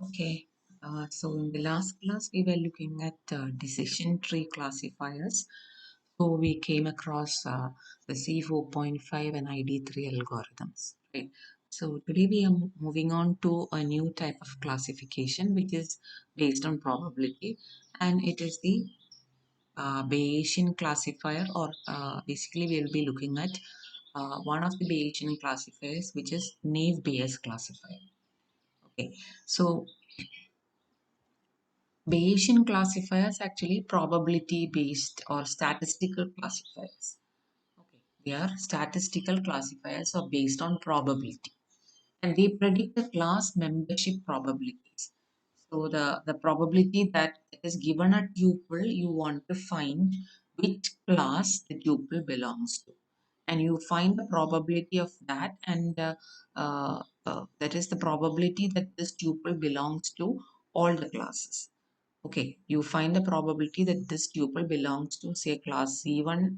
Okay, so in the last class, we were looking at decision tree classifiers. So we came across the C4.5 and ID3 algorithms, right? So today we are moving on to a new type of classification, which is based on probability, and it is the Bayesian classifier, or basically we'll be looking at one of the Bayesian classifiers, which is Naive Bayes classifier. Okay, so Bayesian classifiers actually probability based or statistical classifiers. Okay, they are statistical classifiers or based on probability, and they predict the class membership probabilities. So the probability that is given a tuple, you want to find which class the tuple belongs to, and you find the probability of that, and that is the probability that this tuple belongs to all the classes. Okay, you find the probability that this tuple belongs to, say, class C1.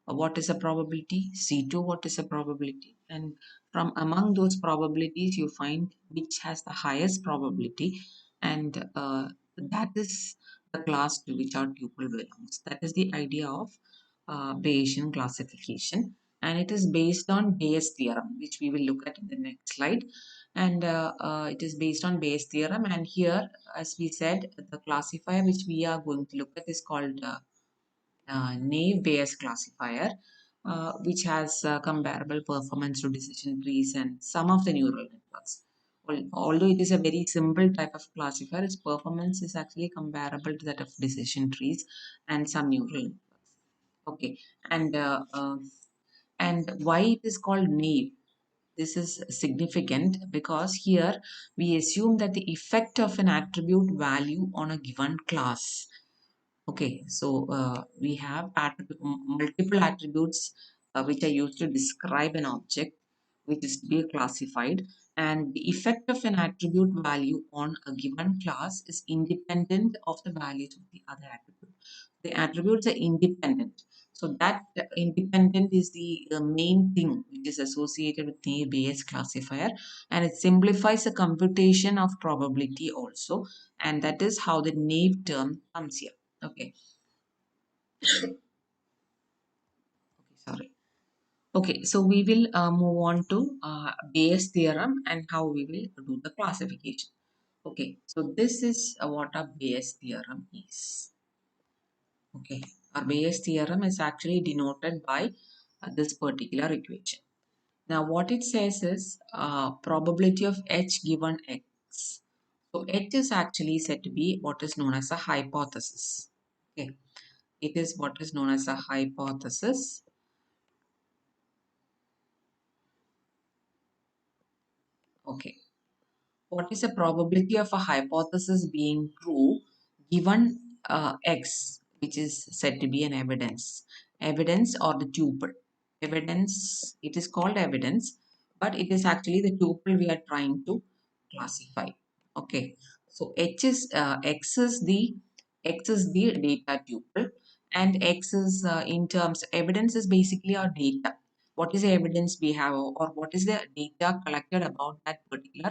What is the probability? C2, what is the probability? And from among those probabilities, you find which has the highest probability, and that is the class to which our tuple belongs. That is the idea of Bayesian classification, and it is based on Bayes' theorem, which we will look at in the next slide. And it is based on Bayes' theorem, and here, as we said, the classifier which we are going to look at is called Naive Bayes classifier, which has comparable performance to decision trees and some of the neural networks. Although it is a very simple type of classifier, its performance is actually comparable to that of decision trees and some neural networks. Okay, and why it is called naive? This is significant because here we assume that the effect of an attribute value on a given class. Okay, so we have multiple attributes which are used to describe an object which is to be classified, and the effect of an attribute value on a given class is independent of the values of the other attribute. The attributes are independent. So that independent is the main thing which is associated with the Bayes classifier, and it simplifies the computation of probability also, and that is how the naive term comes here. Okay. Okay, sorry. Okay, so we will move on to Bayes theorem and how we will do the classification. Okay, so this is what a Bayes theorem is. Okay, our Bayes theorem is actually denoted by this particular equation. Now, what it says is probability of H given X. So, H is actually said to be what is known as a hypothesis. Okay, it is what is known as a hypothesis. Okay, what is the probability of a hypothesis being true given X, which is said to be an evidence or the tuple? Evidence, it is called evidence, but it is actually the tuple we are trying to classify. Okay, so X is the data tuple, and X is in terms evidence is basically our data. What is the evidence we have, or what is the data collected about that particular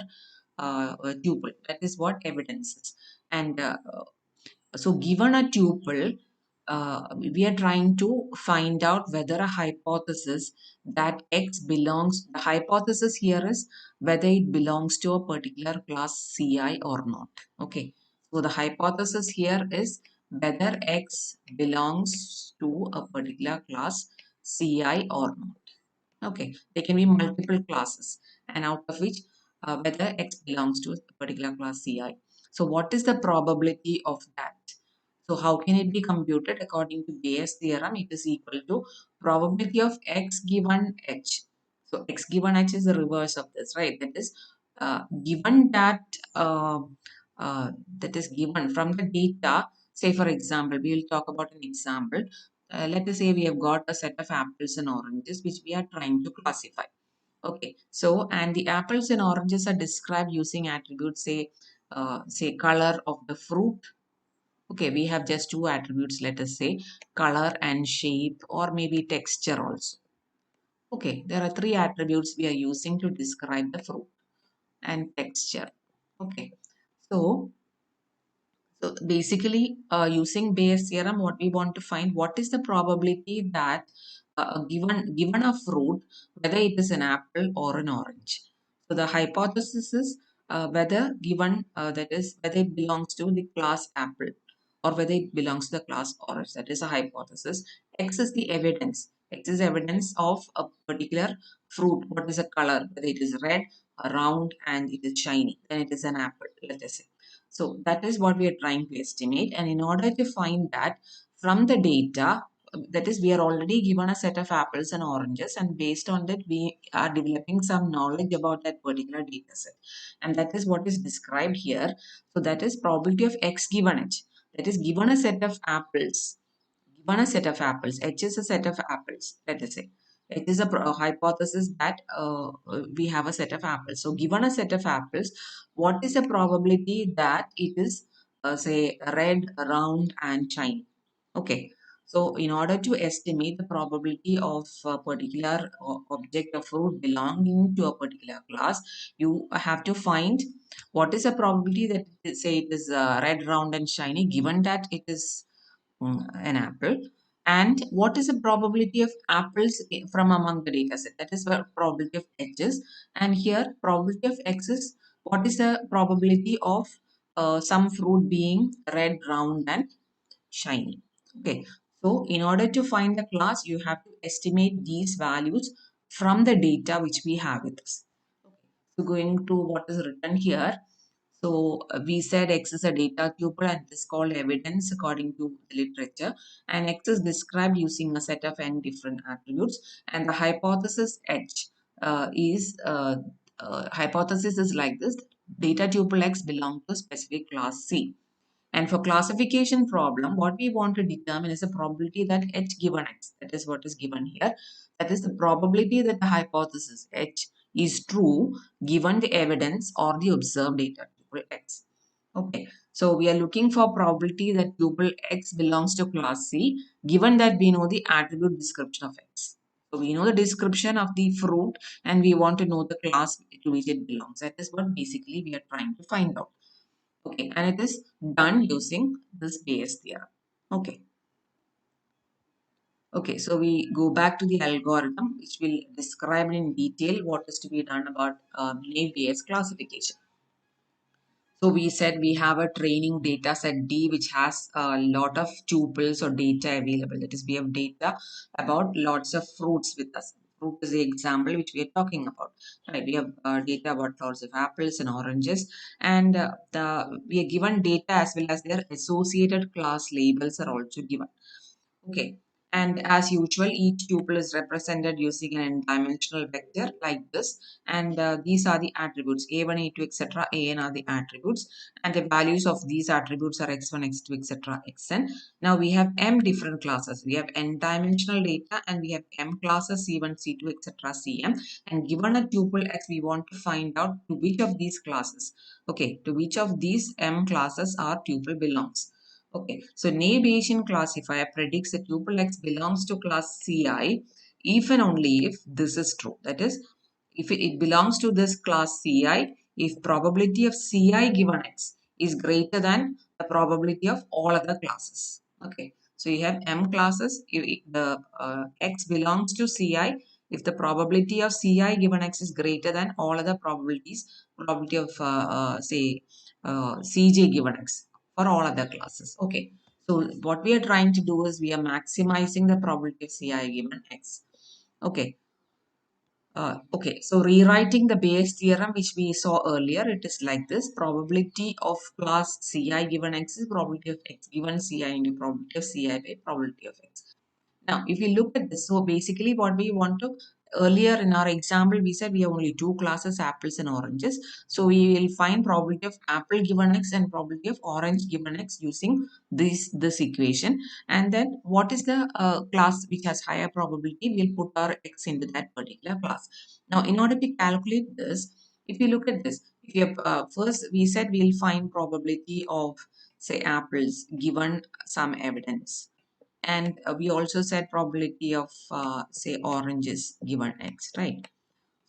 tuple? That is what evidence is. And so given a tuple, we are trying to find out whether a hypothesis that X belongs, the hypothesis here is whether it belongs to a particular class Ci or not. Okay, so the hypothesis here is whether X belongs to a particular class Ci or not. Okay, there can be multiple classes, and out of which whether X belongs to a particular class Ci. So what is the probability of that? So how can it be computed? According to Bayes' theorem, it is equal to probability of X given H. So X given H is the reverse of this, right? That is given that is given from the data. Say for example, we will talk about an example. Let us say we have got a set of apples and oranges which we are trying to classify. Okay, so and the apples and oranges are described using attributes, say color of the fruit. Okay, we have just two attributes, let us say color and shape, or maybe texture also. Okay, there are three attributes we are using to describe the fruit and texture. Okay, So, so basically, using Bayes theorem, what we want to find, what is the probability that given a fruit, whether it is an apple or an orange. So the hypothesis is whether given that is whether it belongs to the class apple or whether it belongs to the class orange. That is a hypothesis. X is the evidence. X is evidence of a particular fruit. What is the color? Whether it is red, round, and it is shiny. Then it is an apple. Let us say. So that is what we are trying to estimate. And in order to find that from the data, that is, we are already given a set of apples and oranges, and based on that, we are developing some knowledge about that particular data set. And that is what is described here. So that is probability of X given H. That is, given a set of apples, H is a set of apples, let us say. It is a hypothesis that we have a set of apples. So given a set of apples, what is the probability that it is, say, red, round, and shiny? Okay. So in order to estimate the probability of a particular object of fruit belonging to a particular class, you have to find what is the probability that, say, it is red, round, and shiny, given that it is an apple, and what is the probability of apples from among the data set. That is where probability of H's, and here probability of X is what is the probability of some fruit being red, round, and shiny. Okay, so in order to find the class, you have to estimate these values from the data which we have with us. Okay, so going to what is written here. So we said X is a data tuple and it is called evidence according to the literature. And X is described using a set of n different attributes. And the hypothesis H hypothesis is like this: data tuple X belong to specific class C. And for classification problem, what we want to determine is the probability that H given X. That is what is given here. That is the probability that the hypothesis H is true given the evidence or the observed data tuple X. Okay, so we are looking for probability that tuple X belongs to class C given that we know the attribute description of X. So we know the description of the fruit and we want to know the class to which it belongs. That is what basically we are trying to find out. Okay, and it is done using this Bayes theorem. Okay. Okay, so we go back to the algorithm which will describe in detail what is to be done about Naive Bayes classification. So we said we have a training data set D which has a lot of tuples or data available. That is, we have data about lots of fruits with us. Fruit is the example which we are talking about. Right? We have data about lots of apples and oranges, and we are given data as well as their associated class labels are also given. Okay. And as usual, each tuple is represented using an n-dimensional vector like this. And these are the attributes A1, A2, etc. An are the attributes. And the values of these attributes are x1, x2, etc. xn. Now we have m different classes. We have n-dimensional data and we have m classes C1, C2, etc. Cm. And given a tuple x, we want to find out to which of these classes. Okay, to which of these m classes our tuple belongs. Okay, so naive Bayesian classifier predicts that tuple X belongs to class Ci if and only if this is true. That is, if it belongs to this class Ci, if probability of Ci given X is greater than the probability of all other classes. Okay, so you have M classes, if the X belongs to Ci, if the probability of Ci given X is greater than all other probabilities, probability of say Cj given X for all other classes. Okay. So what we are trying to do is we are maximizing the probability of Ci given X. Okay. Okay, so rewriting the Bayes theorem which we saw earlier, it is like this: probability of class Ci given X is probability of X given Ci into probability of Ci by probability of X. Now, if you look at this, so basically what we want to, earlier in our example, we said we have only two classes, apples and oranges. So we will find probability of apple given X and probability of orange given X using this equation. And then what is the class which has higher probability, we'll put our X into that particular class. Now, in order to calculate this, if you look at this, if you have, first we said we'll find probability of, say, apples given some evidence, and we also said probability of say oranges given X, right?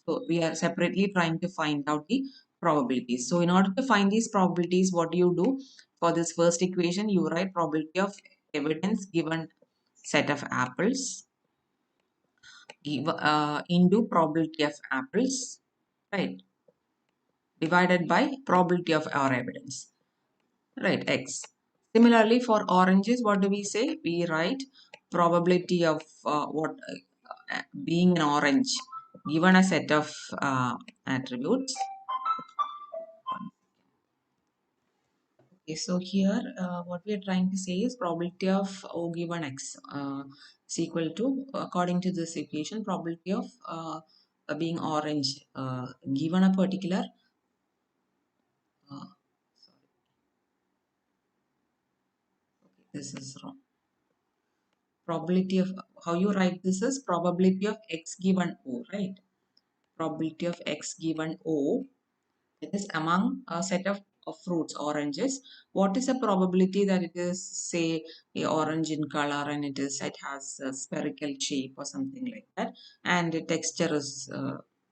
So we are separately trying to find out the probabilities. So in order to find these probabilities, what do you do? For this first equation, you write probability of evidence given set of apples into probability of apples, right, divided by probability of our evidence, right, x. Similarly, for oranges, what do we say? We write probability of what being an orange given a set of attributes. Okay, so here what we are trying to say is probability of O given x is equal to, according to this equation, probability of being orange given a particular, uh, sorry, okay, this is wrong. Probability of, how you write this is probability of x given O, right? Probability of x given O, it is among a set of fruits, oranges. What is the probability that it is, say, a orange in color, and it has a spherical shape or something like that, and the texture is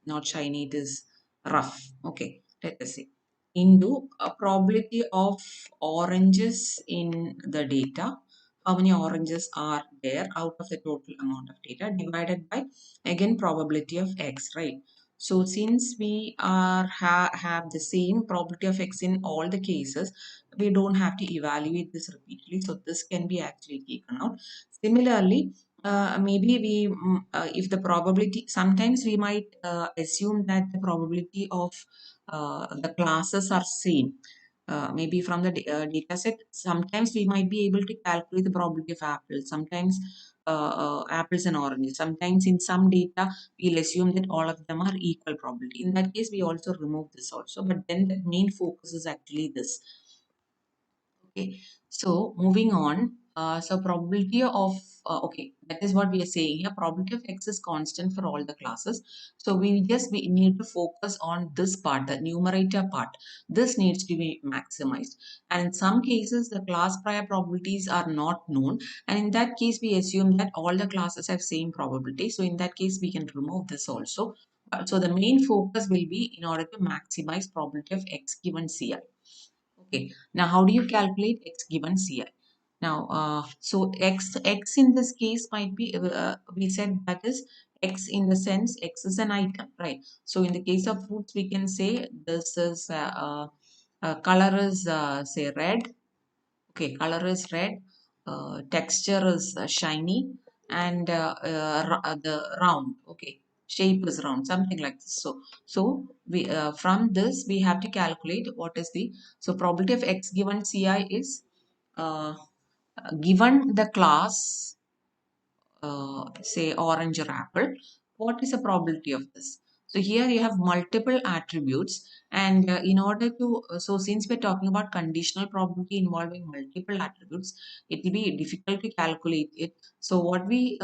not shiny, it is rough. Okay, let us see. Into a probability of oranges in the data. How many oranges are there out of the total amount of data, divided by, again, probability of x, right? So since we have the same probability of x in all the cases, we don't have to evaluate this repeatedly. So this can be actually taken out. Similarly, maybe if the probability, sometimes we might assume that the probability of the classes are same. Maybe from the data set, sometimes we might be able to calculate the probability of apples, sometimes apples and oranges. Sometimes in some data, we'll assume that all of them are equal probability. In that case, we also remove this also, but then the main focus is actually this. Okay, so moving on. So probability of, okay, that is what we are saying here. Probability of x is constant for all the classes. So we need to focus on this part, the numerator part. This needs to be maximized. And in some cases, the class prior probabilities are not known. And in that case, we assume that all the classes have same probability. So in that case, we can remove this also. So the main focus will be in order to maximize probability of x given Ci. Okay, now how do you calculate x given Ci? Now, so x in this case might be, we said that is x in the sense x is an item, right? So in the case of fruits, we can say this is color is say red. Okay, color is red, texture is shiny, and the round. Okay, shape is round, something like this. So we from this we have to calculate what is the, so probability of x given Ci is uh, given the class, say orange or apple, what is the probability of this? So here you have multiple attributes, and in order to, so since we're talking about conditional probability involving multiple attributes, it will be difficult to calculate it. So what we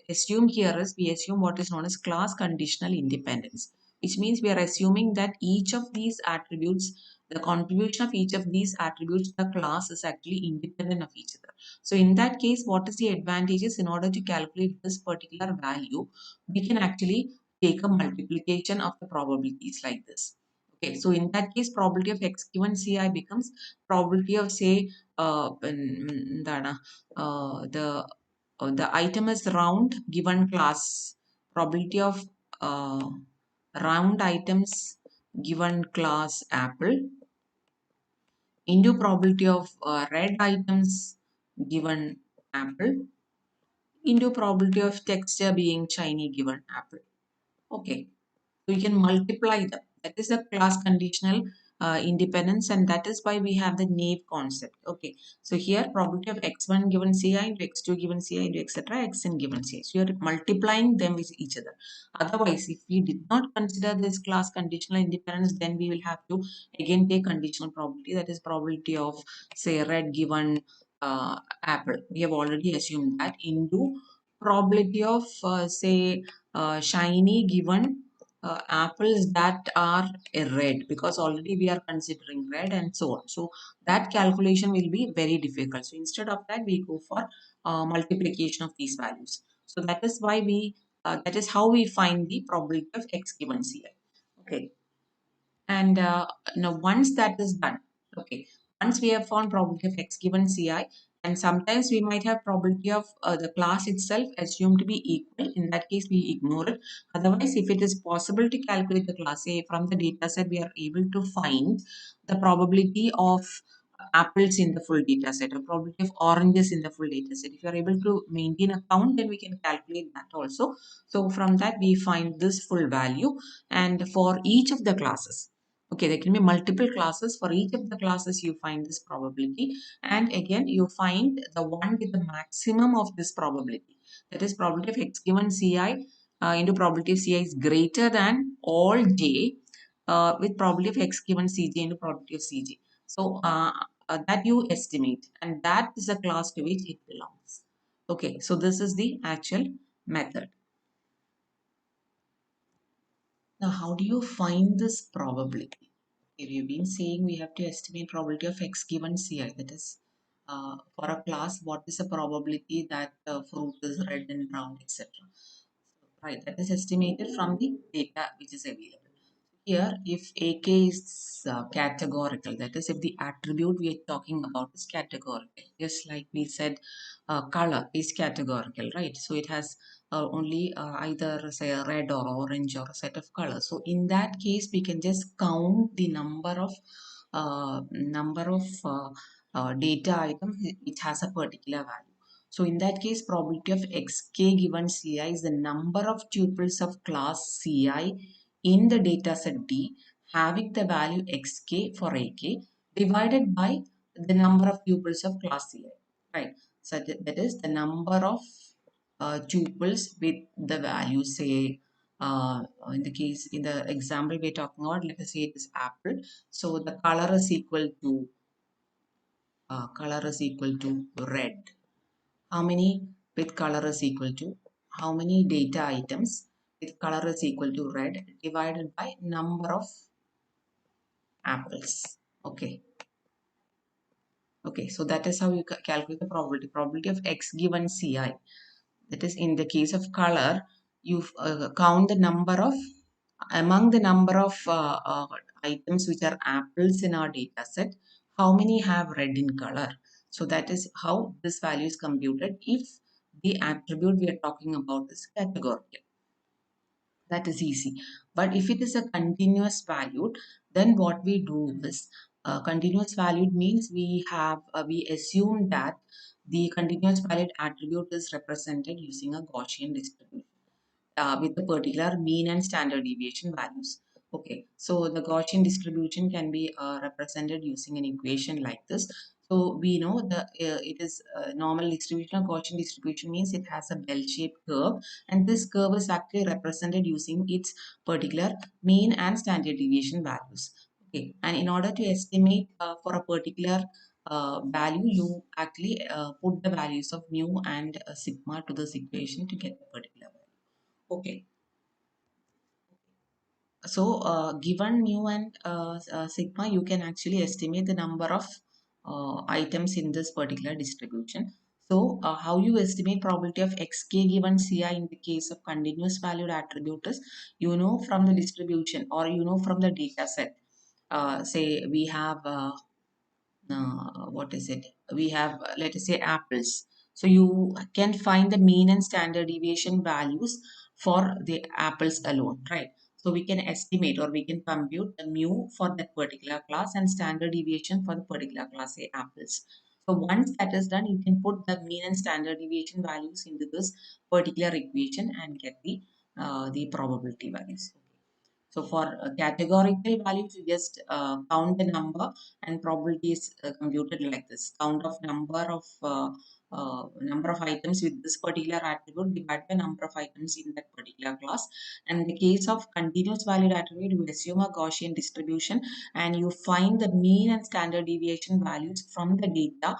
assume here is, we assume what is known as class conditional independence, which means we are assuming that each of these attributes, the contribution of each of these attributes to the class is actually independent of each other. So in that case, what is the advantages? In order to calculate this particular value, we can actually take a multiplication of the probabilities like this. Okay, so in that case, probability of x given Ci becomes probability of, say, the item is round given class, probability of uh, round items given class apple, into probability of red items given apple, into probability of texture being shiny given apple. Okay, so you can multiply them. That is a class conditional independence, and that is why we have the naive concept. Okay, so here probability of x1 given Ci into x2 given Ci into etc. xn given Ci. So you're multiplying them with each other. Otherwise, if we did not consider this class conditional independence, then we will have to again take conditional probability. That is probability of, say, red given apple. We have already assumed that, into probability of say shiny given apples that are red, because already we are considering red and so on. So that calculation will be very difficult. So instead of that, we go for multiplication of these values. So that is why that is how we find the probability of x given Ci. Okay. And now once that is done, okay, once we have found probability of x given ci, and sometimes we might have probability of the class itself assumed to be equal. In that case we ignore it. Otherwise, if it is possible to calculate the class a from the data set, we are able to find the probability of apples in the full data set or probability of oranges in the full data set. If you are able to maintain a count, then we can calculate that also. So from that we find this full value, and for each of the classes, okay, there can be multiple classes. For each of the classes you find this probability, and again you find the one with the maximum of this probability, that is probability of x given ci into probability of ci is greater than all j with probability of x given cj into probability of cj. So that you estimate, and that is the class to which it belongs. Okay, so this is the actual method. Now, how do you find this probability? If you've been saying we have to estimate probability of x given ci, that is for a class, what is the probability that the fruit is red and brown, etc. Right, that is estimated from the data which is available. Here, if AK is categorical, that is, if the attribute we are talking about is categorical, just like we said, color is categorical, right? So it has only either say a red or orange or a set of colors. So in that case, we can just count the data items which has a particular value. So in that case, probability of xk given ci is the number of tuples of class ci in the dataset D having the value xk for ak divided by the number of tuples of class ci, right? So that is the number of tuples with the value, say in the case, in the example we're talking about, let us say it is apple. So the color is equal to red. How many with color is equal to, how many data items with color is equal to red divided by number of apples. Okay, okay, so that is how you calculate the probability of x given ci. That is, in the case of color, you count the number of, among the number of items which are apples in our data set, how many have red in color. So that is how this value is computed if the attribute we are talking about is categorical. That is easy. But if it is a continuous valued, then what we do is, continuous valued means we assume that the continuous valued attribute is represented using a Gaussian distribution with the particular mean and standard deviation values. Okay, so the Gaussian distribution can be represented using an equation like this. So we know the it is normal distribution. Or Gaussian distribution means it has a bell-shaped curve, and this curve is actually represented using its particular mean and standard deviation values. Okay, and in order to estimate for a particular value, you actually put the values of mu and sigma to this equation to get the particular value. Okay, so given mu and sigma, you can actually estimate the number of items in this particular distribution. So how you estimate probability of xk given ci in the case of continuous valued attribute is, you know from the distribution, or you know from the data set. Say we have what is it? We have, let us say, apples. So you can find the mean and standard deviation values for the apples alone, right? So we can estimate, or we can compute the mu for that particular class and standard deviation for the particular class, say apples. So once that is done, you can put the mean and standard deviation values into this particular equation and get the probability values. So for categorical values, you just count the number, and probability is computed like this: count of number of items with this particular attribute divided by number of items in that particular class. And in the case of continuous valued attribute, you assume a Gaussian distribution, and you find the mean and standard deviation values from the data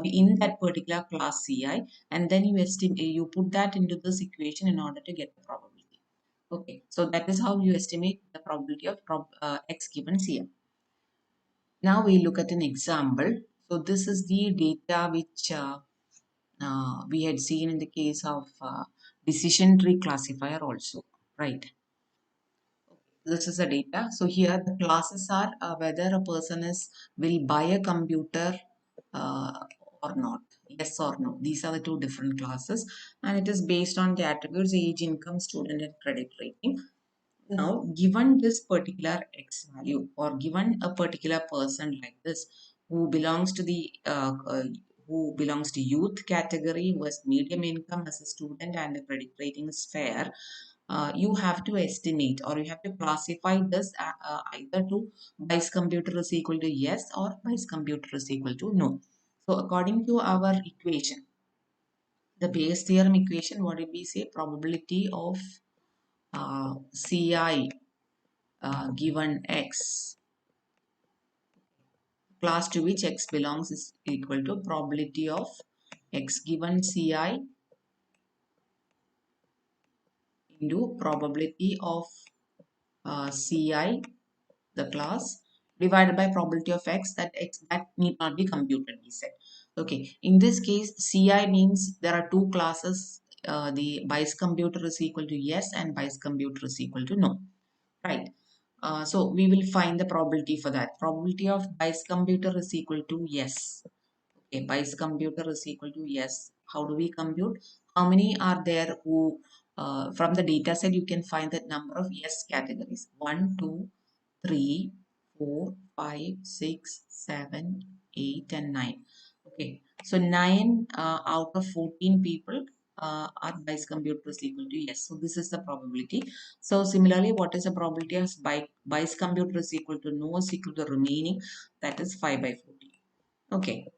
in that particular class CI, and then you estimate, you put that into this equation in order to get the probability. Okay, so that is how you estimate the probability of x given CM. Now we look at an example. So this is the data which we had seen in the case of decision tree classifier also, right? this is the data. So here the classes are whether a person is will buy a computer uh, or not, yes or no. These are the two different classes, and it is based on the attributes age, income, student, and credit rating. Now, given this particular X value, or given a particular person like this who belongs to the who belongs to youth category, who has medium income as a student and the credit rating is fair, you have to estimate or you have to classify this either to Bayes computer is equal to yes or Bayes computer is equal to no. So according to our equation, the Bayes theorem equation, what did we say? Probability of CI given X, class to which X belongs, is equal to probability of X given CI into probability of CI, the class, divided by probability of X that need not be computed, we said. Okay, in this case, CI means there are two classes. The Bayes computer is equal to yes and Bayes computer is equal to no, right? So we will find the probability for that. Probability of Bayes computer is equal to yes. Okay, Bayes computer is equal to yes. How do we compute? How many are there who, from the data set, you can find the number of yes categories. 1, 2, 3, 4, 5, 6, 7, 8, and 9. Okay, so 9 out of 14 people are Bayes computer is equal to yes. So this is the probability. So similarly, what is the probability of Bayes computer is equal to no is equal to remaining? That is 5 by 14. Okay.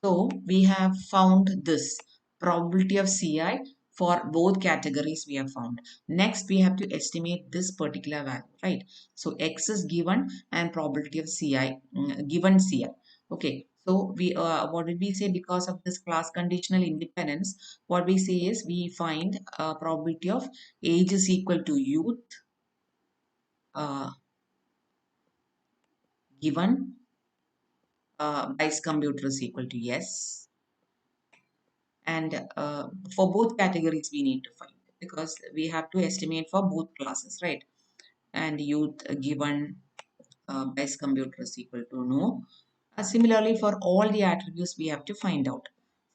So we have found this probability of CI for both categories we have found. Next, we have to estimate this particular value, right? So X is given and probability of CI, given CI. Okay. So we what did we say? Because of this class conditional independence, what we say is we find probability of age is equal to youth uh, given Bayes computer is equal to yes, and for both categories we need to find, because we have to estimate for both classes, right? And youth given best computer is equal to no. Similarly, for all the attributes we have to find out.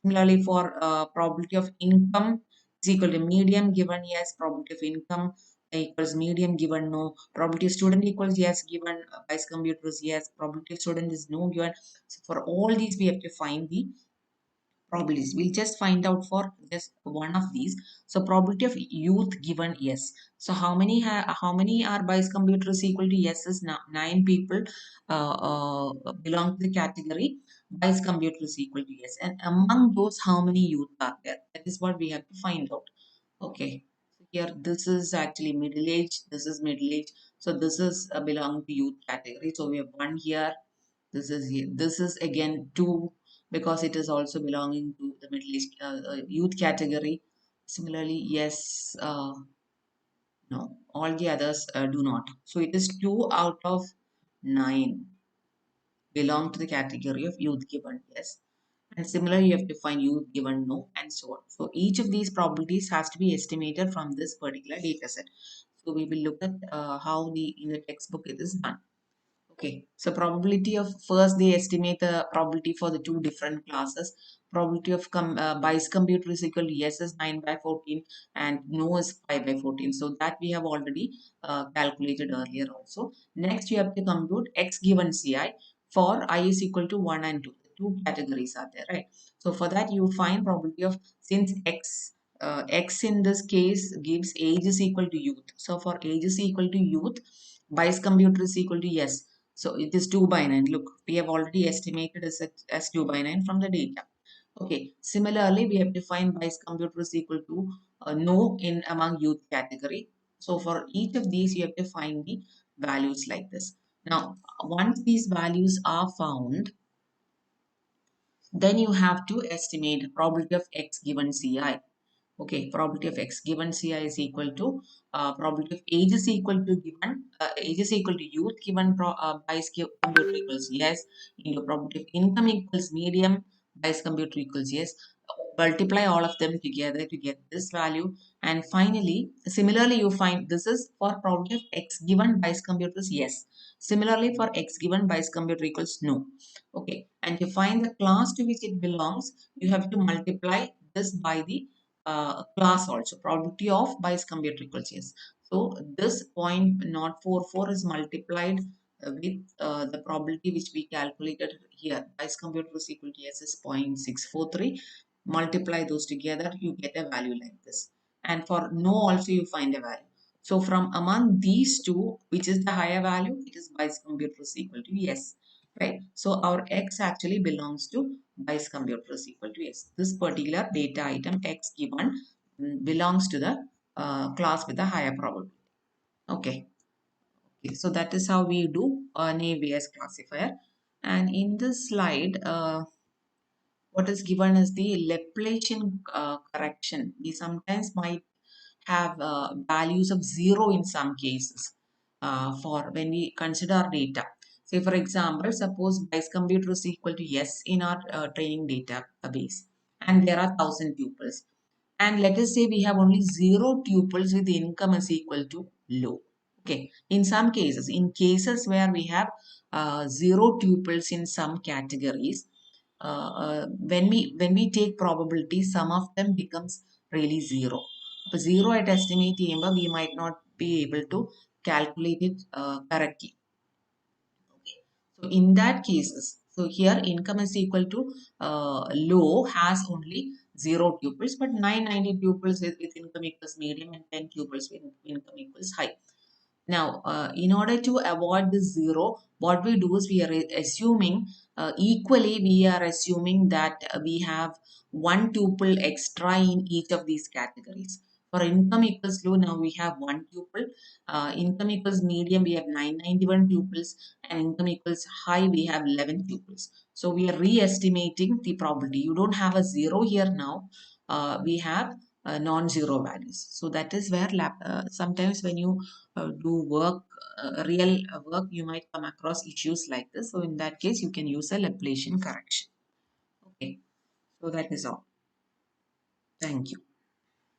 Similarly, for probability of income is equal to medium given yes, probability of income equals medium given no, probability of student equals yes given best computer is yes, probability of student is no given. So for all these we have to find the probabilities. We'll just find out for just one of these. So probability of youth given yes. So how many are Bayes computer is equal to yes is 9 people belong to the category Bayes computer is equal to yes. And among those, how many youth are there? That is what we have to find out. Okay. So here this is actually middle age. This is middle age. So this is belong to youth category. So we have one here, this is here. This is again 2 because it is also belonging to the Middle East youth category. Similarly, yes, no, all the others do not. So it is 2 out of 9 belong to the category of youth given yes. And similarly, you have to find youth given no, and so on. So each of these probabilities has to be estimated from this particular data set. So we will look at how in the textbook it is done. Okay, so probability of first they estimate the probability for the two different classes. Probability of Bayes computer is equal to yes is 9 by 14 and no is 5 by 14. So that we have already calculated earlier also. Next you have to compute x given Ci for I is equal to 1 and 2. The two categories are there, right? So for that you find probability of, since x in this case gives age is equal to youth. So for age is equal to youth, Bayes computer is equal to yes. So it is 2 by 9. Look, we have already estimated as 2 by 9 from the data. Okay. Similarly, we have defined Bayes computer is equal to no in among youth category. So for each of these, you have to find the values like this. Now, once these values are found, then you have to estimate probability of x given Ci. Okay, probability of x given Ci is equal to probability of age is equal to given age is equal to youth given Bayes computer equals yes into probability of income equals medium Bayes computer equals yes. multiply all of them together to get this value. And finally, similarly, you find this is for probability of x given Bayes computer is yes. Similarly, for x given Bayes computer equals no. Okay, and to find the class to which it belongs, you have to multiply this by the class also. Probability of Bayes computer equals yes. So this 0.044 is multiplied with the probability which we calculated here. Bayes computer is equal to yes is 0.643. Multiply those together, you get a value like this. And for no also you find a value. So from among these two, which is the higher value? It is Bayes computer is equal to yes, right? So our x actually belongs to Bayes computer is equal to yes. This particular data item x given belongs to the class with the higher probability. Okay. Okay, so that is how we do an ABS classifier. And in this slide, what is given is the Laplacian correction. We sometimes might have values of 0 in some cases for when we consider our data. Say for example, suppose Bayes computer is equal to yes in our training database, and there are 1,000 tuples. And let us say we have only 0 tuples with income is equal to low. Okay, in some cases, in cases where we have 0 tuples in some categories, when we take probability, some of them becomes really zero. അപ്പോൾ zero ആയിട്ട് estimate ചെയ്യുമ്പോൾ we might not be able to calculate it correctly. Okay. So in that cases, so here income is equal to low has only 0 tuples, but 990 tuples with income equals medium and 10 tuples with income equals high. Now, in order to avoid this zero, what we do is we are assuming equally, we are assuming that we have one tuple extra in each of these categories. For income equals low, now we have one tuple. Income equals medium, we have 991 tuples. And income equals high, we have 11 tuples. So we are re-estimating the probability. You don't have a zero here now. We have non-zero values. So that is where sometimes when you do work, real work, you might come across issues like this. So in that case, you can use a Laplacian correction. Okay, so that is all. Thank you.